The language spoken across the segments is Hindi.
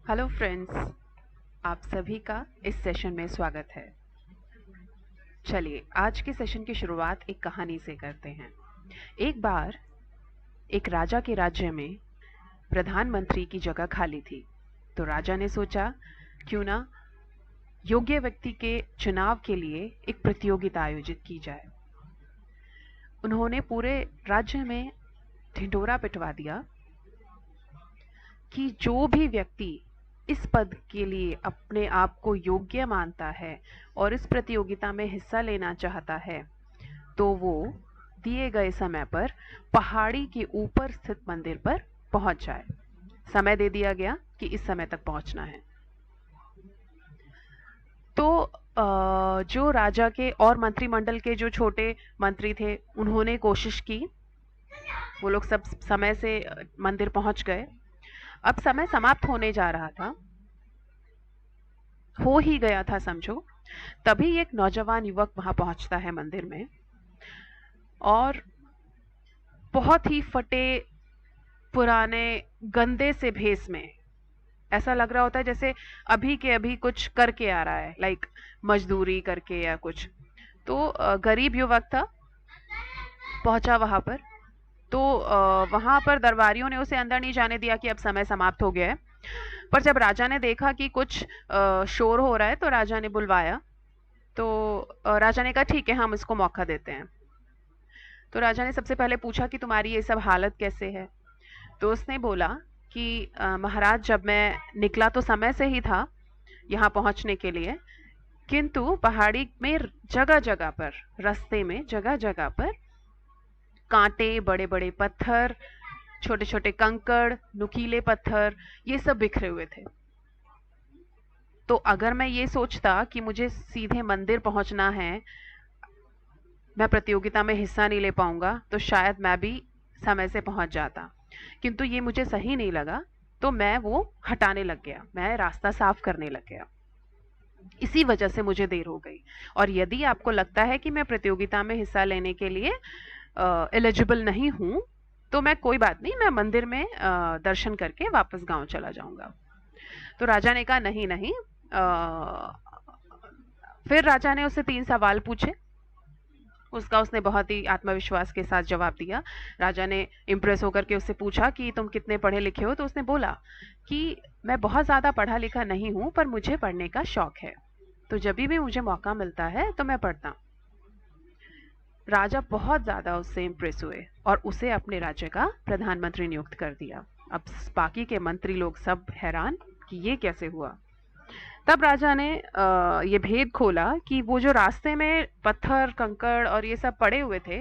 हेलो फ्रेंड्स, आप सभी का इस सेशन में स्वागत है। चलिए आज के सेशन की शुरुआत एक कहानी से करते हैं। एक बार एक राजा के राज्य में प्रधानमंत्री की जगह खाली थी, तो राजा ने सोचा क्यों ना योग्य व्यक्ति के चुनाव के लिए एक प्रतियोगिता आयोजित की जाए। उन्होंने पूरे राज्य में ढिंढोरा पिटवा दिया कि जो भी व्यक्ति इस पद के लिए अपने आप को योग्य मानता है और इस प्रतियोगिता में हिस्सा लेना चाहता है, तो वो दिए गए समय पर पहाड़ी के ऊपर स्थित मंदिर पर पहुंच जाए। समय दे दिया गया कि इस समय तक पहुंचना है। तो जो राजा के और मंत्रिमंडल के जो छोटे मंत्री थे, उन्होंने कोशिश की। वो लोग सब समय से मंदिर पहुंच गए। अब समय समाप्त होने जा रहा था, हो ही गया था समझो। तभी एक नौजवान युवक वहां पहुंचता है मंदिर में, और बहुत ही फटे पुराने गंदे से भेस में, ऐसा लग रहा होता है जैसे अभी के अभी कुछ करके आ रहा है, लाइक मजदूरी करके या कुछ। तो गरीब युवक था, पहुंचा वहां पर। तो वहां पर दरबारियों ने उसे अंदर नहीं जाने दिया कि अब समय समाप्त हो गया है। पर जब राजा ने देखा कि कुछ शोर हो रहा है, तो राजा ने बुलवाया। तो राजा ने कहा ठीक है, हम इसको मौका देते हैं। तो राजा ने सबसे पहले पूछा कि तुम्हारी ये सब हालत कैसे है। तो उसने बोला कि महाराज, जब मैं निकला तो समय से ही था यहाँ पहुंचने के लिए, किंतु पहाड़ी में जगह जगह पर, रास्ते में जगह जगह पर कांटे, बड़े बड़े पत्थर, छोटे छोटे कंकड़, नुकीले पत्थर, ये सब बिखरे हुए थे। तो अगर मैं ये सोचता कि मुझे सीधे मंदिर पहुंचना है, मैं प्रतियोगिता में हिस्सा नहीं ले पाऊंगा, तो शायद मैं भी समय से पहुंच जाता। किंतु ये मुझे सही नहीं लगा, तो मैं वो हटाने लग गया, मैं रास्ता साफ करने लग गया। इसी वजह से मुझे देर हो गई। और यदि आपको लगता है कि मैं प्रतियोगिता में हिस्सा लेने के लिए एलिजिबल नहीं हूं, तो मैं कोई बात नहीं, मैं मंदिर में दर्शन करके वापस गांव चला जाऊंगा। तो राजा ने कहा नहीं नहीं। फिर राजा ने उससे 3 सवाल पूछे। उसने बहुत ही आत्मविश्वास के साथ जवाब दिया। राजा ने इम्प्रेस होकर के उससे पूछा कि तुम कितने पढ़े लिखे हो। तो उसने बोला कि मैं बहुत ज़्यादा पढ़ा लिखा नहीं हूं, पर मुझे पढ़ने का शौक है, तो जब भी मुझे मौका मिलता है तो मैं पढ़ता। राजा बहुत ज़्यादा उससे इम्प्रेस हुए और उसे अपने राज्य का प्रधानमंत्री नियुक्त कर दिया। अब बाकी के मंत्री लोग सब हैरान कि ये कैसे हुआ। तब राजा ने ये भेद खोला कि वो जो रास्ते में पत्थर, कंकड़ और ये सब पड़े हुए थे,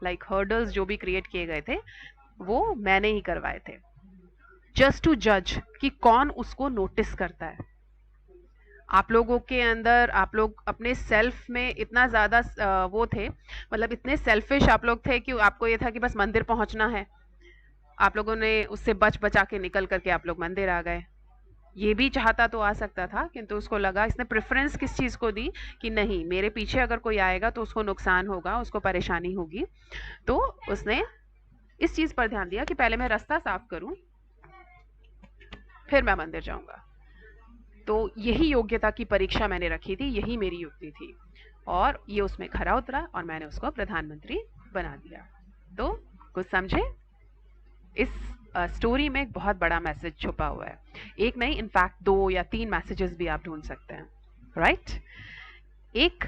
लाइक हर्डल्स जो भी क्रिएट किए गए थे, वो मैंने ही करवाए थे, जस्ट टू जज कि कौन उसको नोटिस करता है। आप लोगों के अंदर, आप लोग अपने सेल्फ में इतना ज्यादा वो थे, मतलब इतने सेल्फिश आप लोग थे कि आपको ये था कि बस मंदिर पहुंचना है। आप लोगों ने उससे बच बचा के निकल करके आप लोग मंदिर आ गए। ये भी चाहता तो आ सकता था, किंतु उसको लगा, इसने प्रेफरेंस किस चीज को दी कि नहीं, मेरे पीछे अगर कोई आएगा तो उसको नुकसान होगा, उसको परेशानी होगी। तो उसने इस चीज पर ध्यान दिया कि पहले मैं रास्ता साफ करूं, फिर मैं मंदिर जाऊंगा। तो यही योग्यता की परीक्षा मैंने रखी थी, यही मेरी युक्ति थी, और ये उसमें खरा उतरा और मैंने उसको प्रधानमंत्री बना दिया। तो कुछ समझे? इस स्टोरी में एक बहुत बड़ा मैसेज छुपा हुआ है। एक नहीं, इनफैक्ट 2 या 3 मैसेजेस भी आप ढूंढ सकते हैं, राइट? एक,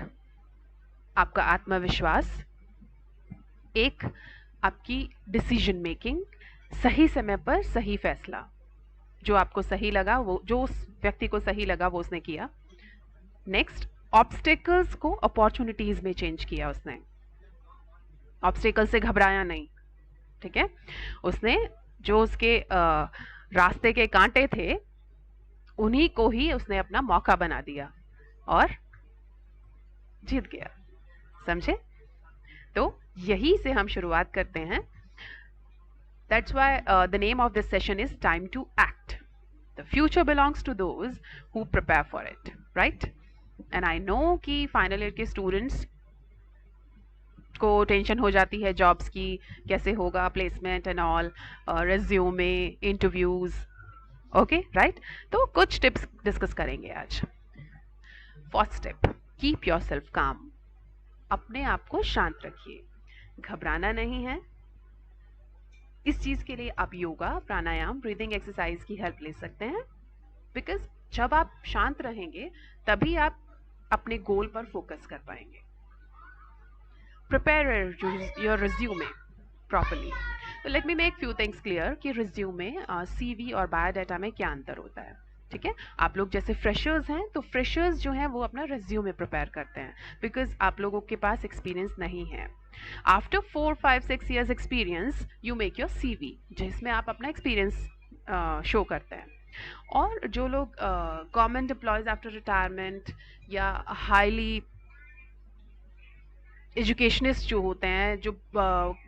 आपका आत्मविश्वास। एक, आपकी डिसीजन मेकिंग, सही समय पर सही फैसला। जो आपको सही लगा, वो जो उस व्यक्ति को सही लगा वो उसने किया। नेक्स्ट, ऑब्स्टेकल्स को अपॉर्चुनिटीज में चेंज किया उसने। ऑब्स्टेकल से घबराया नहीं, ठीक है? उसने जो उसके रास्ते के कांटे थे, उन्हीं को ही उसने अपना मौका बना दिया और जीत गया। समझे? तो यही से हम शुरुआत करते हैं। That's why the name of this session is Time to Act. The future belongs to those who prepare for it, right? And I know कि फाइनल ईयर के स्टूडेंट्स को टेंशन हो जाती है जॉब्स की, कैसे होगा placement and all, resume, interviews, okay right. तो कुछ टिप्स डिस्कस करेंगे आज। First step, keep your self काम। अपने आप को शांत रखिए, घबराना नहीं है। इस चीज के लिए आप योगा, प्राणायाम, ब्रीदिंग एक्सरसाइज की हेल्प ले सकते हैं, बिकॉज जब आप शांत रहेंगे तभी आप अपने गोल पर फोकस कर पाएंगे। Prepare your resume properly. तो let me make few things clear कि रिज्यूमे, सीवी और बायोडाटा में क्या अंतर होता है। ठीक है, आप लोग जैसे फ्रेशर्स हैं तो फ्रेशर्स जो हैं वो अपना रिज्यूमे प्रिपेयर करते हैं, बिकॉज आप लोगों के पास एक्सपीरियंस नहीं है। After 4 5 6 years experience you make your CV, जिसमें आप अपना एक्सपीरियंस शो करते हैं। और जो लोग गवर्नमेंट एम्प्लॉयज आफ्टर रिटायरमेंट या हाईली एजुकेशनिस्ट जो होते हैं, जो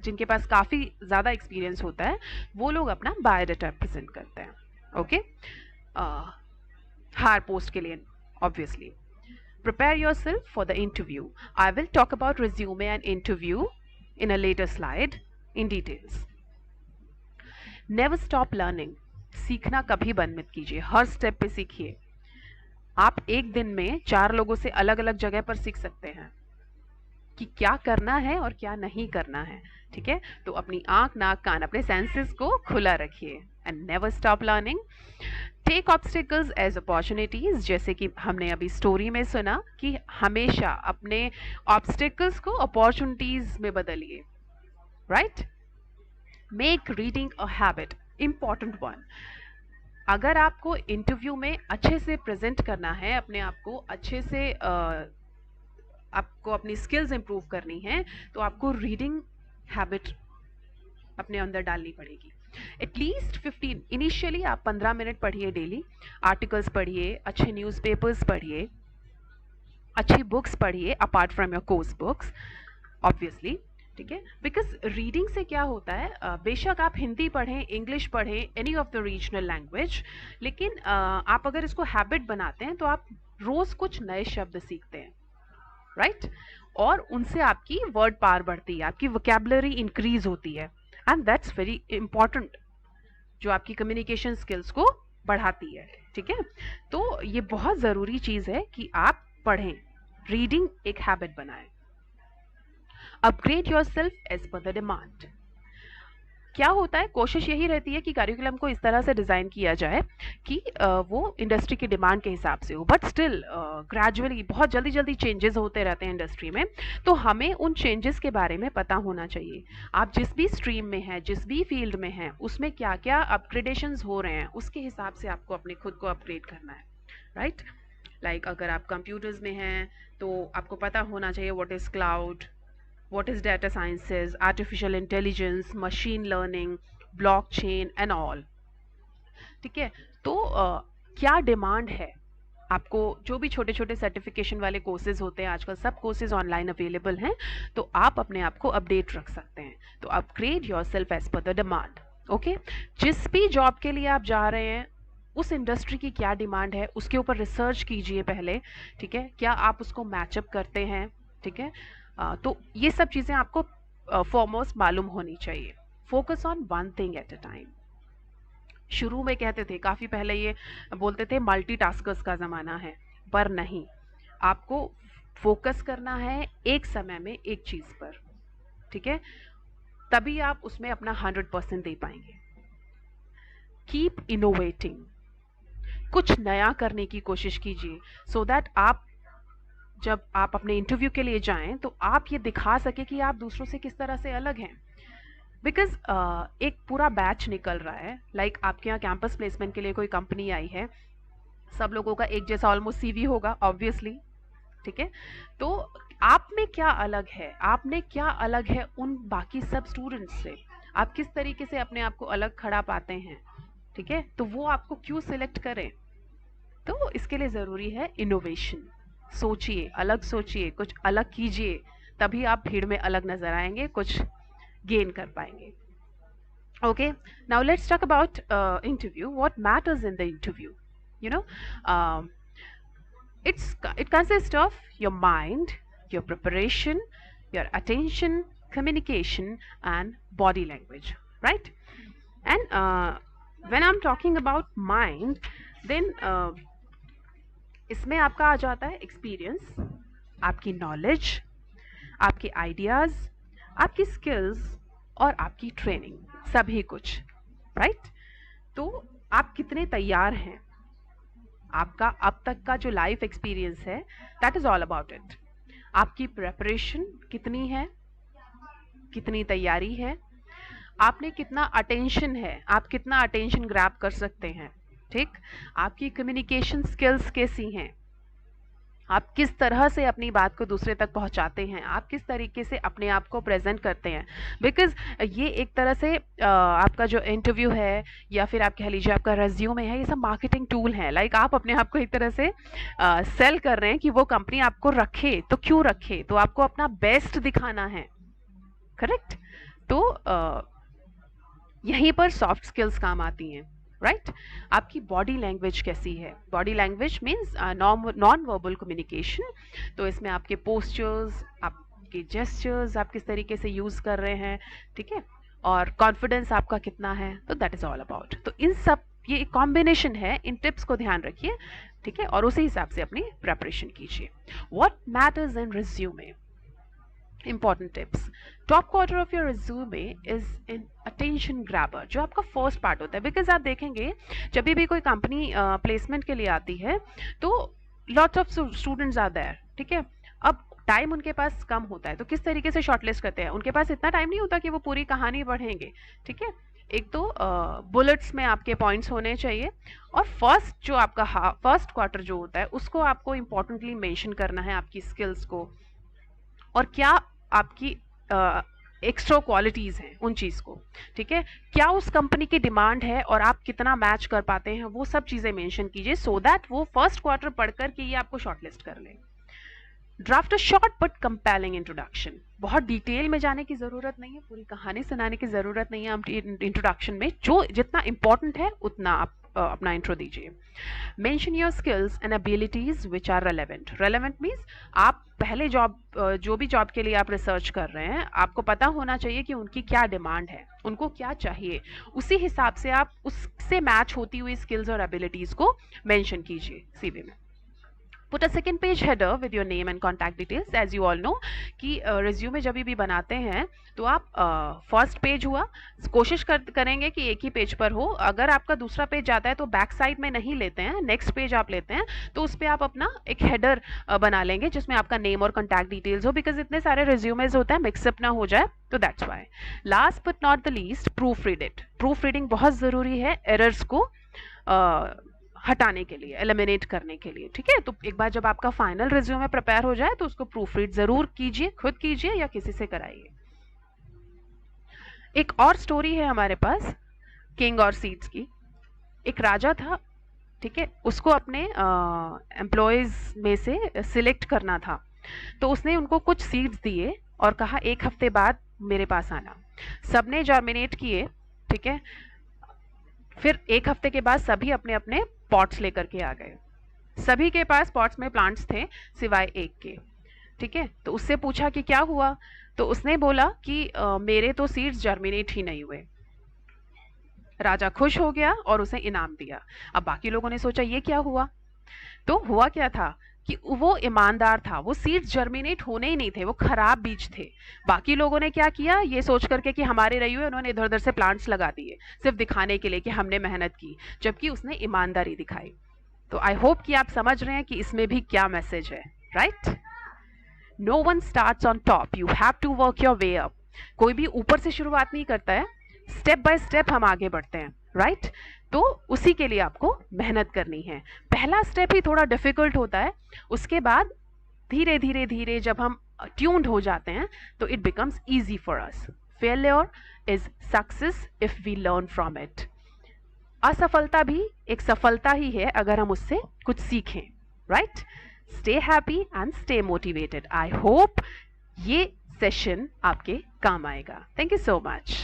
जिनके पास काफ़ी ज़्यादा एक्सपीरियंस होता है, वो लोग अपना बायोडाटा प्रेजेंट करते हैं। ओके, हायर पोस्ट के लिए obviously. Prepare yourself for the interview. I will talk about resume and interview in a later slide in details. Never stop learning. सीखना कभी बंद मत कीजिए, हर स्टेप पे सीखिए। आप एक दिन में 4 लोगों से अलग अलग जगह पर सीख सकते हैं कि क्या करना है और क्या नहीं करना है। ठीक है, तो अपनी आंख, नाक, कान, अपने सेंसेस को खुला रखिए and never stop learning. Take obstacles as opportunities, जैसे कि हमने अभी स्टोरी में सुना कि हमेशा अपने ऑब्स्टिकल्स को अपॉर्चुनिटीज में बदलिए। Right, make reading a habit, important one. अगर आपको इंटरव्यू में अच्छे से प्रेजेंट करना है, अपने आप को अच्छे से आपको अपनी स्किल्स इंप्रूव करनी है, तो आपको रीडिंग हैबिट अपने अंदर डालनी पड़ेगी। एटलीस्ट 15, इनिशियली आप 15 मिनट पढ़िए डेली। आर्टिकल्स पढ़िए, अच्छे न्यूज़पेपर्स पढ़िए, अच्छी बुक्स पढ़िए apart from your course books obviously. ठीक है, बिकॉज रीडिंग से क्या होता है, बेशक आप हिंदी पढ़ें, इंग्लिश पढ़ें, any of the regional language, लेकिन आप अगर इसको हैबिट बनाते हैं तो आप रोज कुछ नए शब्द सीखते हैं। राइट, और उनसे आपकी वर्ड पावर बढ़ती है, आपकी वोकैबुलरी इंक्रीज होती है, एंड दैट्स वेरी इंपॉर्टेंट, जो आपकी कम्युनिकेशन स्किल्स को बढ़ाती है। ठीक है, तो ये बहुत ज़रूरी चीज़ है कि आप पढ़ें, रीडिंग एक हैबिट बनाएं। Upgrade yourself as per the demand. क्या होता है, कोशिश यही रहती है कि करिकुलम को इस तरह से डिज़ाइन किया जाए कि वो इंडस्ट्री की डिमांड के हिसाब से हो, बट स्टिल ग्रेजुअली बहुत जल्दी जल्दी चेंजेस होते रहते हैं इंडस्ट्री में, तो हमें उन चेंजेस के बारे में पता होना चाहिए। आप जिस भी स्ट्रीम में हैं, जिस भी फील्ड में हैं, उसमें क्या क्या अपग्रेडेशंस हो रहे हैं, उसके हिसाब से आपको अपने खुद को अपग्रेड करना है। राइट, लाइक अगर आप कंप्यूटर्स में हैं तो आपको पता होना चाहिए what is cloud, what is data sciences, artificial intelligence, machine learning, blockchain and all। ठीक है, तो क्या डिमांड है आपको। जो भी छोटे छोटे सर्टिफिकेशन वाले कोर्सेज होते हैं, आजकल सब कोर्सेज ऑनलाइन अवेलेबल हैं, तो आप अपने आप को अपडेट रख सकते हैं। तो upgrade yourself as per the demand. Okay, जिस भी जॉब के लिए आप जा रहे हैं, उस इंडस्ट्री की क्या डिमांड है उसके ऊपर रिसर्च कीजिए पहले। ठीक है, क्या आप उसको मैचअप करते हैं। ठीक है, तो ये सब चीज़ें आपको फॉरमोस्ट मालूम होनी चाहिए। Focus on one thing at a time. शुरू में कहते थे, काफ़ी पहले ये बोलते थे मल्टीटास्कर्स का ज़माना है, पर नहीं, आपको फोकस करना है एक समय में एक चीज़ पर। ठीक है, तभी आप उसमें अपना 100% दे पाएंगे। कीप इनोवेटिंग, कुछ नया करने की कोशिश कीजिए, सो दैट आप जब आप अपने इंटरव्यू के लिए जाएं तो आप ये दिखा सके कि आप दूसरों से किस तरह से अलग हैं। बिकॉज एक पूरा बैच निकल रहा है, लाइक आपके यहाँ कैंपस प्लेसमेंट के लिए कोई कंपनी आई है, सब लोगों का एक जैसा ऑलमोस्ट सीवी होगा ऑब्वियसली। ठीक है, तो आप में क्या अलग है, आपने क्या अलग है उन बाकी सब स्टूडेंट्स से, आप किस तरीके से अपने आप को अलग खड़ा पाते हैं। ठीक है, तो वो आपको क्यों सिलेक्ट करें। तो इसके लिए ज़रूरी है इनोवेशन। सोचिए, अलग सोचिए, कुछ अलग कीजिए, तभी आप भीड़ में अलग नजर आएंगे, कुछ गेन कर पाएंगे। Okay, now let's talk about interview. What matters in the interview, you know, it consists of your mind, your preparation, your attention, communication and body language, right? And when I am talking about mind, then इसमें आपका आ जाता है एक्सपीरियंस, आपकी नॉलेज, आपके आइडियाज़, आपकी स्किल्स और आपकी ट्रेनिंग, सभी कुछ, राइट? तो आप कितने तैयार हैं, आपका अब तक का जो लाइफ एक्सपीरियंस है, that is all about it. आपकी प्रेपरेशन कितनी है, कितनी तैयारी है, आपने कितना अटेंशन है, आप कितना अटेंशन ग्रैब कर सकते हैं, ठीक? आपकी कम्युनिकेशन स्किल्स कैसी हैं, आप किस तरह से अपनी बात को दूसरे तक पहुंचाते हैं, आप किस तरीके से अपने आप को प्रेजेंट करते हैं। बिकॉज ये एक तरह से आपका जो इंटरव्यू है या फिर आप कह लीजिए आपका रेज्यूमे है, ये सब मार्केटिंग टूल है। लाइक आप अपने आप को एक तरह से सेल कर रहे हैं कि वो कंपनी आपको रखे, तो क्यों रखे, तो आपको अपना बेस्ट दिखाना है, करेक्ट? तो यहीं पर सॉफ्ट स्किल्स काम आती हैं, राइट? आपकी बॉडी लैंग्वेज कैसी है, body language means non verbal communication. तो इसमें आपके पोस्चर्स, आपके जेस्चर्स आप किस तरीके से यूज़ कर रहे हैं, ठीक है, और कॉन्फिडेंस आपका कितना है, तो दैट इज़ ऑल अबाउट। तो इन सब ये एक कॉम्बिनेशन है, इन टिप्स को ध्यान रखिए, ठीक है, और उसी हिसाब से अपनी प्रेपरेशन कीजिए। What matters in resume, important tips, top quarter of your resume is in attention grabber, जो आपका फर्स्ट पार्ट होता है। बिकॉज आप देखेंगे जब भी कोई कंपनी प्लेसमेंट के लिए आती है तो lots of students are there, ठीक है। अब टाइम उनके पास कम होता है, तो किस तरीके से शॉर्टलिस्ट करते हैं, उनके पास इतना टाइम नहीं होता कि वो पूरी कहानी पढ़ेंगे, ठीक है। एक तो बुलेट्स में आपके पॉइंट्स होने चाहिए, और फर्स्ट जो आपका फर्स्ट क्वार्टर जो होता है उसको आपको इंपॉर्टेंटली मेंशन करना है, आपकी स्किल्स को और क्या आपकी एक्स्ट्रा क्वालिटीज़ हैं उन चीज़ को, ठीक है, क्या उस कंपनी की डिमांड है और आप कितना मैच कर पाते हैं, वो सब चीज़ें मेंशन कीजिए, सो दैट वो फर्स्ट क्वार्टर पढ़कर के ये आपको शॉर्टलिस्ट कर ले। Draft a short but compelling introduction, बहुत डिटेल में जाने की ज़रूरत नहीं है, पूरी कहानी सुनाने की ज़रूरत नहीं है। आप इंट्रोडक्शन में जो जितना इंपॉर्टेंट है उतना आप अपना इंट्रो दीजिए। Mention your skills and abilities which are relevant. Relevant means आप पहले जॉब, जो भी जॉब के लिए आप रिसर्च कर रहे हैं, आपको पता होना चाहिए कि उनकी क्या डिमांड है, उनको क्या चाहिए, उसी हिसाब से आप उससे मैच होती हुई स्किल्स और एबिलिटीज को मेंशन कीजिए सीवी में। Put a second page header with your name and contact details. As you all know कि रिज्यूमे जब भी बनाते हैं तो आप फर्स्ट पेज हुआ, कोशिश करेंगे कि एक ही पेज पर हो। अगर आपका दूसरा पेज जाता है तो बैक साइड में नहीं लेते हैं, नेक्स्ट पेज आप लेते हैं, तो उस पर आप अपना एक हेडर बना लेंगे जिसमें आपका नेम और कॉन्टैक्ट डिटेल्स हो, बिकॉज इतने सारे रिज्यूमेज होते हैं, मिक्सअप ना हो जाए, तो that's why. Last but not the least, proof read it. Proof reading बहुत ज़रूरी है एरर्स को हटाने के लिए, एलिमिनेट करने के लिए, ठीक है। तो एक बार जब आपका फाइनल रिज्यूमे प्रिपेयर हो जाए तो उसको प्रूफ रीड जरूर कीजिए, खुद कीजिए या किसी से कराइए। एक और स्टोरी है हमारे पास किंग और सीड्स की। एक राजा था, ठीक है, उसको अपने एम्प्लॉयज में से सिलेक्ट करना था, तो उसने उनको कुछ सीड्स दिए और कहा एक हफ्ते बाद मेरे पास आना। सबने जर्मिनेट किए, ठीक है, फिर एक हफ्ते के बाद सभी अपने अपने पॉट्स लेकर के आ गए। सभी के पास पॉट्स में प्लांट्स थे सिवाय एक के, ठीक है। तो उससे पूछा कि क्या हुआ, तो उसने बोला कि मेरे तो सीड्स जर्मिनेट ही नहीं हुए। राजा खुश हो गया और उसे इनाम दिया। अब बाकी लोगों ने सोचा ये क्या हुआ, तो हुआ क्या था कि वो ईमानदार था, वो सीड्स जर्मिनेट होने ही नहीं थे, वो खराब बीज थे। बाकी लोगों ने क्या किया, ये सोच करके कि हमारे रही हुए, उन्होंने इधर उधर से प्लांट्स लगा दिए सिर्फ दिखाने के लिए कि हमने मेहनत की, जबकि उसने ईमानदारी दिखाई। तो आई होप कि आप समझ रहे हैं कि इसमें भी क्या मैसेज है, right? No one starts on top, you have to work your way up. कोई भी ऊपर से शुरुआत नहीं करता है, स्टेप बाय स्टेप हम आगे बढ़ते हैं, राइट? तो उसी के लिए आपको मेहनत करनी है। पहला स्टेप ही थोड़ा डिफिकल्ट होता है, उसके बाद धीरे धीरे धीरे जब हम ट्यून्ड हो जाते हैं तो it becomes easy for us. Failure is success if we learn from it. असफलता भी एक सफलता ही है अगर हम उससे कुछ सीखें, right? Stay happy and stay motivated. I hope ये सेशन आपके काम आएगा। Thank you so much.